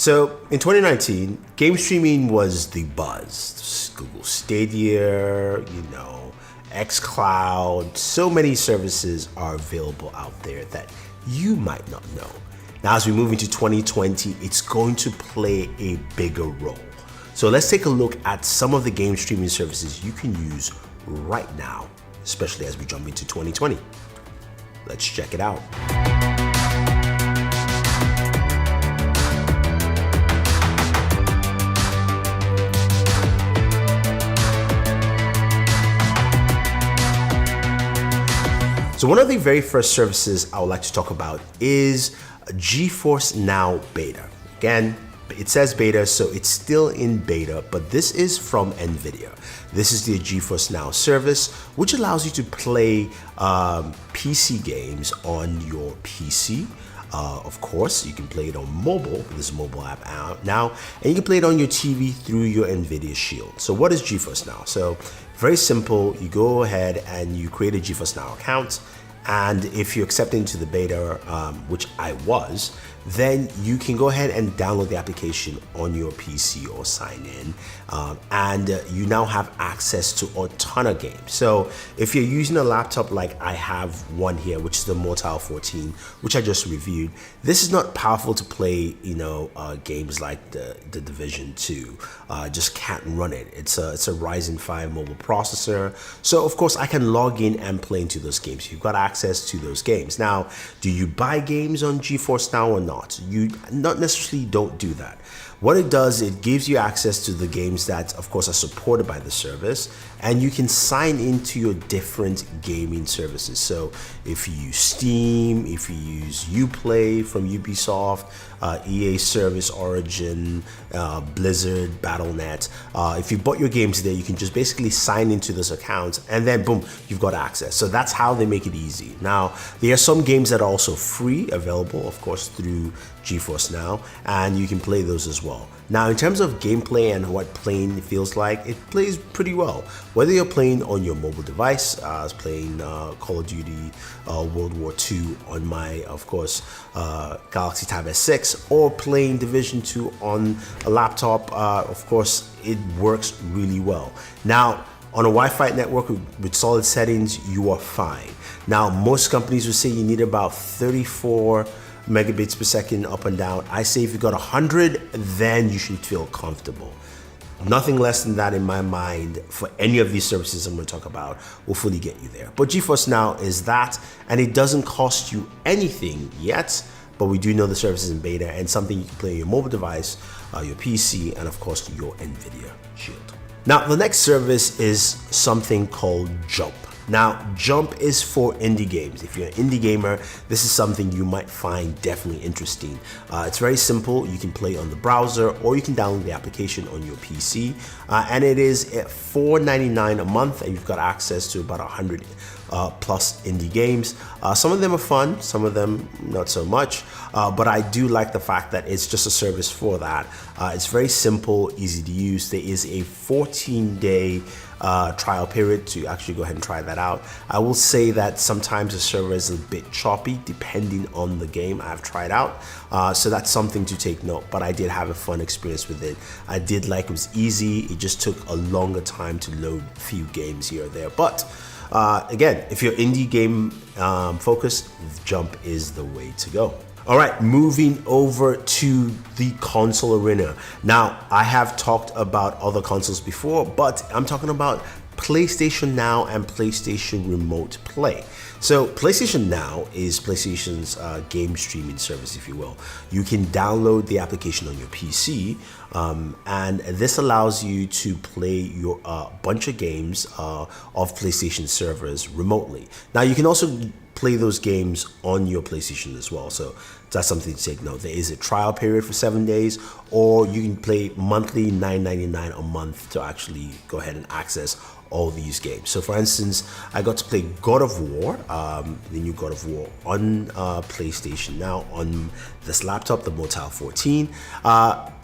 So in 2019, game streaming was the buzz. Google Stadia, xCloud, so many services are available out there that you might not know. Now, as we move into 2020, it's going to play a bigger role. So let's take a look at some of the game streaming services you can use right now, especially as we jump into 2020. Let's check it out. So one of the very first services I would like to talk about is GeForce Now Beta. Again, it says beta, so it's still in beta, but this is from NVIDIA. This is the GeForce Now service, which allows you to play PC games on your PC. Of course, you can play it on mobile. There's a mobile app out now, and you can play it on your TV through your NVIDIA Shield. So what is GeForce Now? So very simple. You go ahead and you create a GeForce Now account, and if you accept into the beta, which I was, then you can go ahead and download the application on your PC or sign in, and you now have access to a ton of games. So if you're using a laptop like I have one here, which is the Mortal 14, which I just reviewed, this is not powerful to play, games like the Division 2. Just can't run it. It's a Ryzen 5 mobile processor. So of course I can log in and play into those games. You've got access to those games. Now, do you buy games on GeForce Now or not? You not necessarily don't do that. What it does, it gives you access to the games that, of course, are supported by the service, and you can sign into your different gaming services. So if you use Steam, if you use Uplay from Ubisoft, EA Service Origin, Blizzard, Battle.net, if you bought your games there, you can just basically sign into those accounts, and then boom, you've got access. So that's how they make it easy. Now, there are some games that are also free, available, of course, through GeForce Now, and you can play those as well. Now, in terms of gameplay and what playing feels like, it plays pretty well. Whether you're playing on your mobile device, I was playing Call of Duty World War II on my, of course, Galaxy Tab S6, or playing Division 2 on a laptop, of course, it works really well. Now, on a Wi-Fi network with solid settings, you are fine. Now, most companies will say you need about 34 megabits per second up and down. I say if you got 100, then you should feel comfortable. Nothing less than that in my mind for any of these services I'm going to talk about will fully get you there. But GeForce Now is that, and it doesn't cost you anything yet, but we do know the service is in beta and something you can play on your mobile device, your PC, and of course your NVIDIA Shield. Now, the next service is something called Jump. Now, Jump is for indie games. If you're an indie gamer, this is something you might find definitely interesting. It's very simple. You can play on the browser, or you can download the application on your PC. And it is at $4.99 a month, and you've got access to about 100 plus indie games. Some of them are fun, some of them not so much, but I do like the fact that it's just a service for that. It's very simple, easy to use. There is a 14-day trial period to actually go ahead and try that out. I will say that sometimes the server is a bit choppy depending on the game I've tried out, so that's something to take note, but I did have a fun experience with it. I did like it was easy. It just took a longer time to load a few games here or there, but again, if you're indie game focused, Jump is the way to go. All right, moving over to the console arena. Now, I have talked about other consoles before, but I'm talking about PlayStation Now and PlayStation Remote Play. So PlayStation Now is PlayStation's game streaming service, if you will. You can download the application on your PC, and this allows you to play your bunch of games of PlayStation servers remotely. Now, you can also play those games on your PlayStation as well, so that's something to take note. There is a trial period for 7 days, or you can play monthly $9.99 a month to actually go ahead and access all these games. So for instance, I got to play God of War, the new God of War on PlayStation Now on this laptop, the Mortal 14.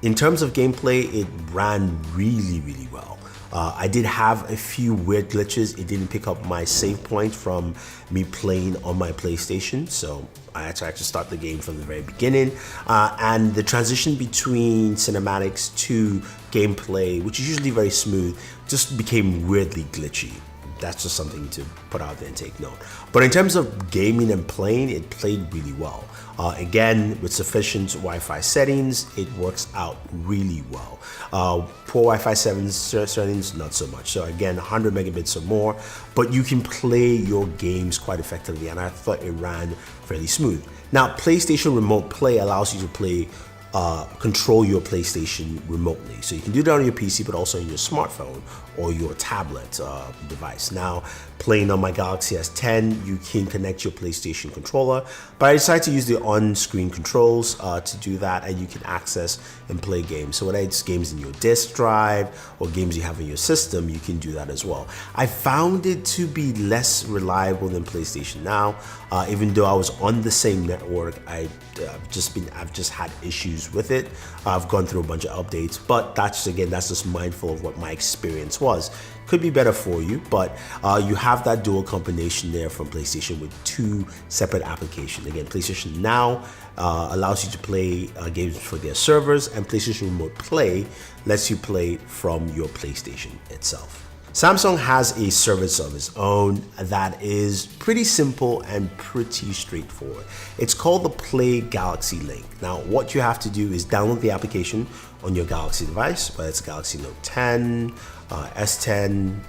In terms of gameplay, it ran really well. I did have a few weird glitches. It didn't pick up my save point from me playing on my PlayStation, so I had to actually start the game from the very beginning. And the transition between cinematics to gameplay, which is usually very smooth, just became weirdly glitchy. That's just something to put out there and take note. But in terms of gaming and playing, it played really well. Again, with sufficient Wi-Fi settings, it works out really well. Poor Wi-Fi settings, not so much. So again, 100 megabits or more, but you can play your games quite effectively, and I thought it ran fairly smooth. Now, PlayStation Remote Play allows you to control your PlayStation remotely. So you can do that on your PC, but also on your smartphone or your tablet device. Now, playing on my Galaxy S10, you can connect your PlayStation controller, but I decided to use the on-screen controls to do that, and you can access and play games. So whether it's games in your disk drive or games you have in your system, you can do that as well. I found it to be less reliable than PlayStation Now, even though I was on the same network. I've just had issues with it. I've gone through a bunch of updates, but that's just mindful of what my experience was. Could be better for you, but you have that dual combination there from PlayStation with two separate applications. Again, PlayStation Now allows you to play games for their servers, and PlayStation Remote Play lets you play from your PlayStation itself. Samsung has a service of its own that is pretty simple and pretty straightforward. It's called the Play Galaxy Link. Now, what you have to do is download the application on your Galaxy device, whether it's Galaxy Note 10, S10,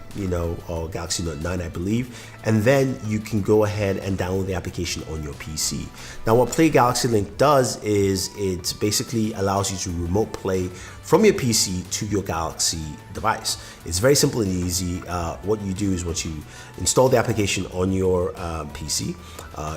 or Galaxy Note 9, I believe, and then you can go ahead and download the application on your PC. Now, what Play Galaxy Link does is it basically allows you to remote play from your PC to your Galaxy device. It's very simple and easy. What you do is once you install the application on your PC,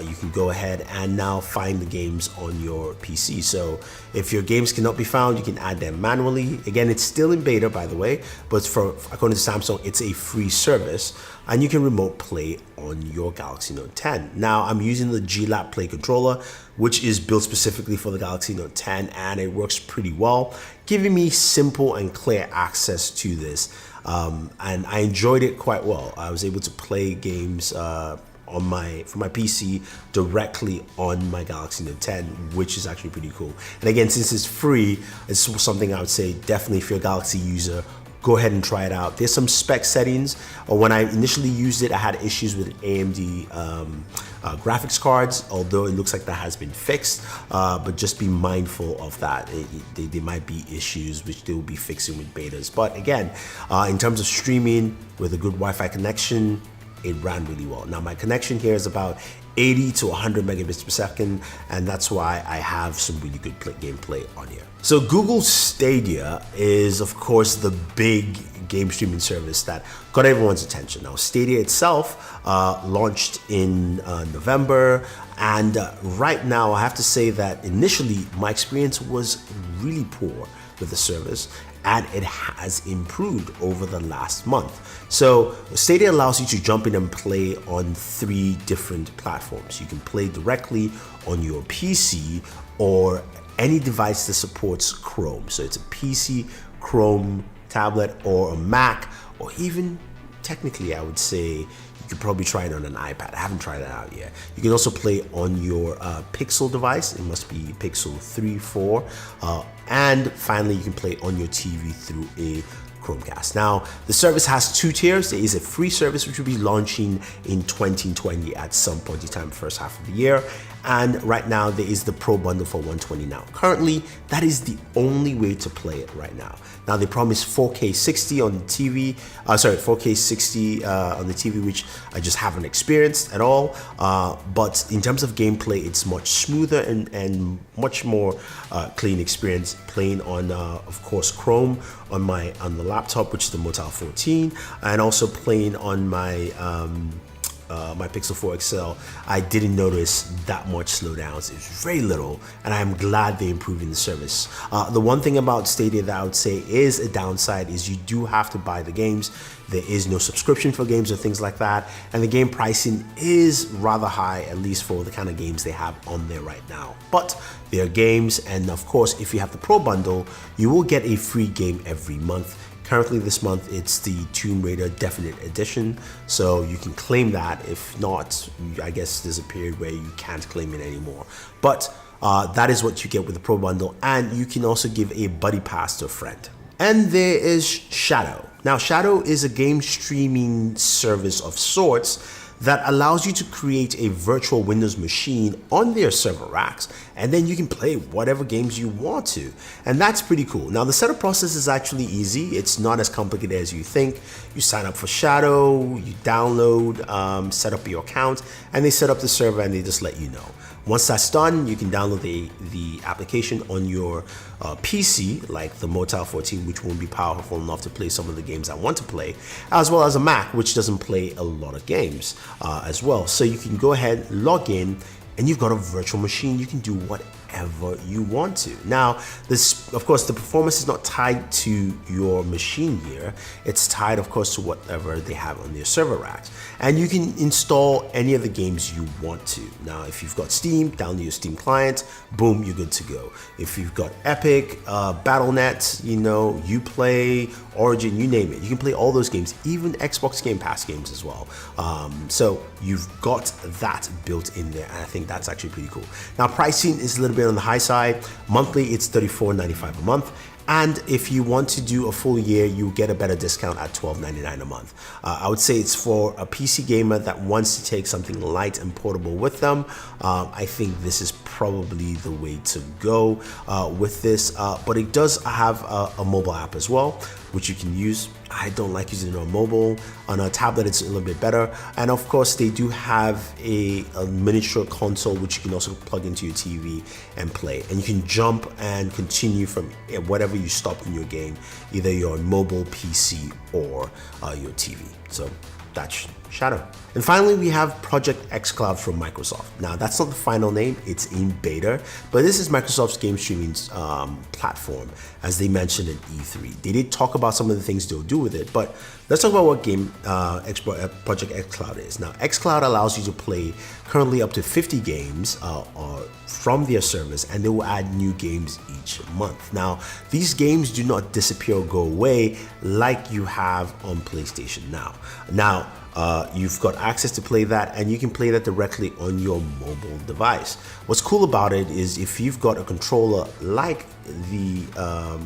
you can go ahead and now find the games on your PC. So if your games cannot be found, you can add them manually. Again, it's still in beta, by the way, but according to Samsung, it's a free service, and you can remote play on your Galaxy Note 10. Now, I'm using the G-Lab Play controller, which is built specifically for the Galaxy Note 10, and it works pretty well, giving me simple and clear access to this. And I enjoyed it quite well. I was able to play games from my PC directly on my Galaxy Note 10, which is actually pretty cool. And again, since it's free, it's something I would say definitely if you're a Galaxy user, go ahead and try it out. There's some spec settings. When I initially used it, I had issues with AMD graphics cards, although it looks like that has been fixed, but just be mindful of that. There might be issues which they will be fixing with betas. But again, in terms of streaming with a good Wi-Fi connection, it ran really well. Now, my connection here is about 80 to 100 megabits per second, and that's why I have some really good gameplay on here. So Google Stadia is, of course, the big game streaming service that got everyone's attention. Now, Stadia itself launched in November, and right now I have to say that initially my experience was really poor with the service, and it has improved over the last month. So Stadia allows you to jump in and play on 3 different platforms. You can play directly on your PC or any device that supports Chrome. So it's a PC, Chrome, tablet, or a Mac, or even technically I would say you could probably try it on an iPad. I haven't tried it out yet. You can also play on your Pixel device. It must be Pixel 3, 4. And finally, you can play on your TV through a Chromecast. Now, the service has 2 tiers. There is a free service which will be launching in 2020 at some point in time, first half of the year. And right now, there is the Pro bundle for $120 now. Currently, that is the only way to play it right now. Now, they promise 4K 60 on the TV, 4K 60 on the TV, which I just haven't experienced at all. But in terms of gameplay, it's much smoother and much more clean experience playing on, of course, Chrome on the laptop, which is the Moto 14, and also playing on my my Pixel 4 XL. I didn't notice that much slowdowns. It was very little, and I'm glad they're improving the service. The one thing about Stadia that I would say is a downside is you do have to buy the games. There is no subscription for games or things like that, and the game pricing is rather high, at least for the kind of games they have on there right now. But there are games, and of course, if you have the Pro bundle, you will get a free game every month, Currently this month, it's the Tomb Raider Definite Edition, so you can claim that. If not, I guess there's a period where you can't claim it anymore. But that is what you get with the Pro Bundle, and you can also give a buddy pass to a friend. And there is Shadow. Now, Shadow is a game streaming service of sorts that allows you to create a virtual Windows machine on their server racks, and then you can play whatever games you want to. And that's pretty cool. Now, the setup process is actually easy. It's not as complicated as you think. You sign up for Shadow, you download, set up your account, and they set up the server and they just let you know. Once that's done, you can download the application on your PC, like the Motel 14, which won't be powerful enough to play some of the games I want to play, as well as a Mac, which doesn't play a lot of games as well. So you can go ahead, log in, and you've got a virtual machine. You can do whatever you want to. Now, this, of course, the performance is not tied to your machine here. It's tied, of course, to whatever they have on their server racks. And you can install any of the games you want to. Now, if you've got Steam, download your Steam client, boom, you're good to go. If you've got Epic, Battle.net, Uplay, Origin, you name it, you can play all those games, even Xbox Game Pass games as well. So you've got that built in there, and I think that's actually pretty cool. Now, pricing is a little bit on the high side. Monthly, it's $34.95 a month. And if you want to do a full year, you get a better discount at $12.99 a month. I would say it's for a PC gamer that wants to take something light and portable with them. I think this is probably the way to go with this. But it does have a mobile app as well, which you can use. I don't like using it on mobile. On a tablet, it's a little bit better. And of course, they do have a miniature console, which you can also plug into your TV and play. And you can jump and continue from whatever you stopped in your game, either your mobile, PC, or your TV. So that's Shadow. And finally, we have Project xCloud from Microsoft. Now, that's not the final name, it's in beta, but this is Microsoft's game streaming platform, as they mentioned in E3. They did talk about some of the things they'll do with it, but let's talk about what Project xCloud is. Now, xCloud allows you to play currently up to 50 games from their service, and they will add new games each month. Now, these games do not disappear or go away like you have on PlayStation Now. You've got access to play that, and you can play that directly on your mobile device. What's cool about it is if you've got a controller like the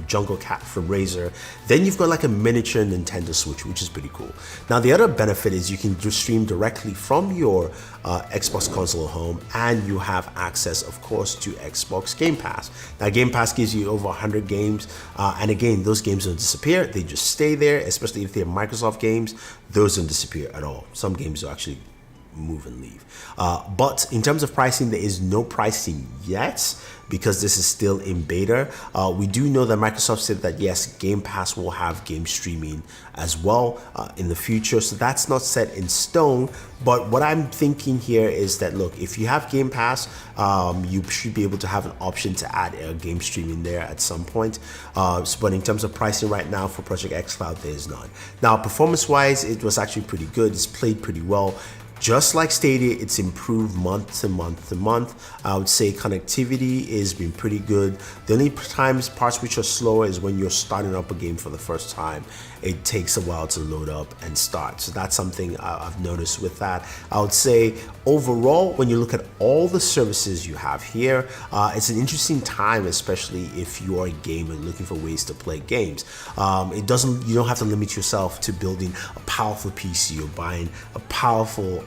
Jungle Cat from Razer, then you've got like a miniature Nintendo Switch, which is pretty cool. Now, the other benefit is you can just stream directly from your Xbox console at home, and you have access, of course, to Xbox Game Pass. Now, Game Pass gives you over 100 games, and again, those games don't disappear. They just stay there, especially if they're Microsoft games. Those don't disappear at all. Some games will actually move and leave. But in terms of pricing, there is no pricing yet because this is still in beta. We do know that Microsoft said that yes, Game Pass will have game streaming as well in the future. So that's not set in stone. But what I'm thinking here is that, look, if you have Game Pass, you should be able to have an option to add game streaming there at some point. But in terms of pricing right now for Project xCloud, there is none. Now, performance-wise, it was actually pretty good. It's played pretty well. Just like Stadia, it's improved month to month to month. I would say connectivity has been pretty good. The only parts which are slower is when you're starting up a game for the first time. It takes a while to load up and start. So that's something I've noticed with that. I would say overall, when you look at all the services you have here, it's an interesting time, especially if you are a gamer looking for ways to play games. You don't have to limit yourself to building a powerful PC or buying a powerful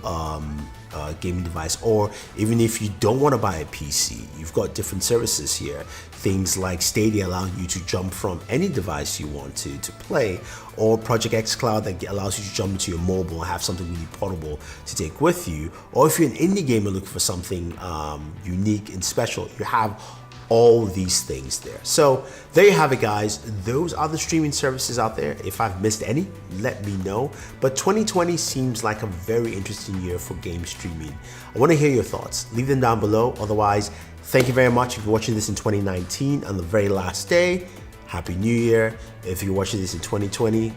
gaming device, or even if you don't want to buy a PC, you've got different services here. Things like Stadia allow you to jump from any device you want to play, or Project xCloud that allows you to jump into your mobile and have something really portable to take with you. Or if you're an indie gamer looking for something unique and special, you have all these things there. So there you have it, guys. Those are the streaming services out there. If I've missed any, let me know. But 2020 seems like a very interesting year for game streaming. I want to hear your thoughts. Leave them down below. Otherwise, thank you very much if you're watching this in 2019 on the very last day. Happy New Year. If you're watching this in 2020,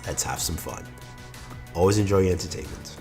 let's have some fun. Always enjoy your entertainment.